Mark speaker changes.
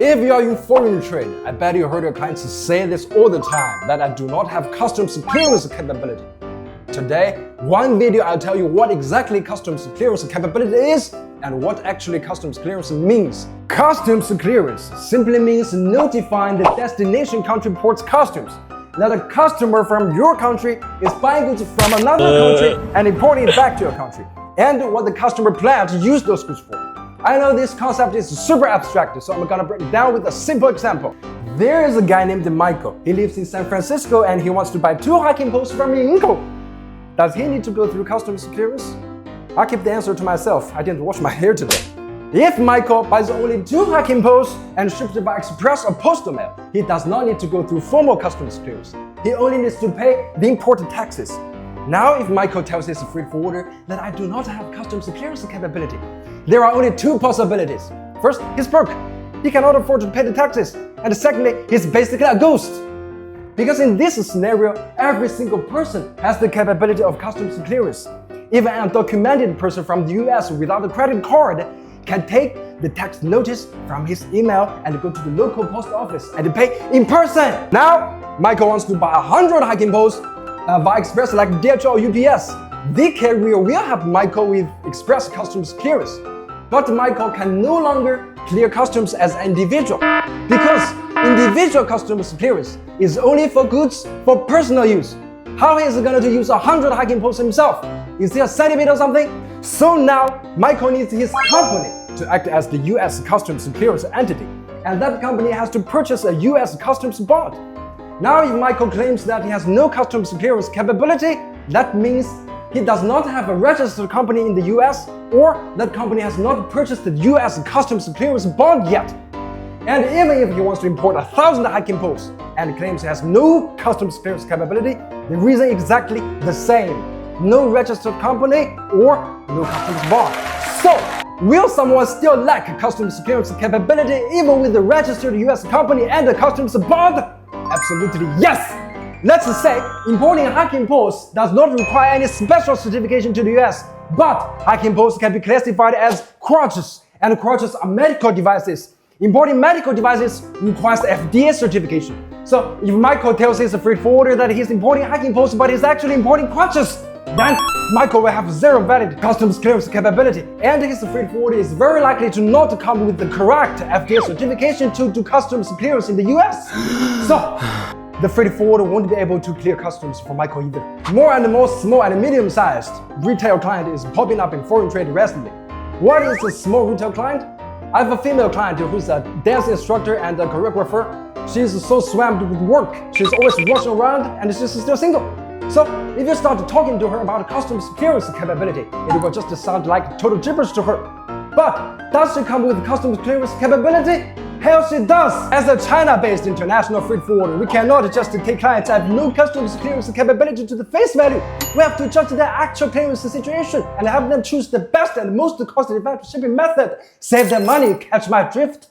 Speaker 1: If you are in foreign trade, I bet you heard your clients say this all the time, that I do not have customs clearance capability. Today, one video I'll tell you what exactly customs clearance capability is and what actually customs clearance means. Customs clearance simply means notifying the destination country port's customs that a customer from your country is buying goods from another country and importing it back to your country, and what the customer plans to use those goods for. I know this concept is super abstract, so I'm gonna break it down with a simple example. There is a guy named Michael. He lives in San Francisco and he wants to buy 2 hiking poles from Inco. Does he need to go through customs clearance? I'll keep the answer to myself. I didn't wash my hair today. If Michael buys only 2 hiking poles and ships it by express or postal mail, he does not need to go through formal customs clearance. He only needs to pay the import taxes. Now, if Michael tells his freight forwarder that I do not have customs clearance capability, there are only 2 possibilities. First, he's broke. He cannot afford to pay the taxes. And secondly, he's basically a ghost. Because in this scenario, every single person has the capability of customs clearance. Even an undocumented person from the US without a credit card can take the tax notice from his email and go to the local post office and pay in person. Now, Michael wants to buy 100 hiking poles via express like DHL or UPS. The carrier will help Michael with express customs clearance. But Michael can no longer clear customs as an individual because individual customs clearance is only for goods for personal use. How is he going to use 100 hiking poles himself? Is he a centimeter or something? So now Michael needs his company to act as the US customs clearance entity, and that company has to purchase a US customs bond. Now if Michael claims that he has no customs clearance capability, that means he does not have a registered company in the US, or that company has not purchased the US customs clearance bond yet. And even if he wants to import 1,000 hiking poles and claims he has no customs clearance capability, the reason is exactly the same. No registered company or no customs bond. So, will someone still lack customs clearance capability even with a registered US company and a customs bond? Absolutely yes! Let's say importing hiking poles does not require any special certification to the US, but hiking poles can be classified as crutches, and crutches are medical devices. Importing medical devices requires FDA certification. So if Michael tells his freight forwarder that he's importing hiking poles but he's actually importing crutches, then Michael will have 0 valid customs clearance capability, and his freight forwarder is very likely to not come with the correct FDA certification to do customs clearance in the US. So the freight forwarder won't be able to clear customs for Michael either. More and more small and medium-sized retail client is popping up in foreign trade recently. What is a small retail client? I have a female client who's a dance instructor and a choreographer. She's so swamped with work. She's always rushing around and she's still single. So if you start talking to her about customs clearance capability, it will just sound like total gibberish to her. But does she come with customs clearance capability? Hell, she does! As a China-based international freight forwarder, we cannot just take clients that have no customs clearance capability to the face value. We have to judge their actual clearance situation and have them choose the best and most cost-effective shipping method. Save their money, catch my drift?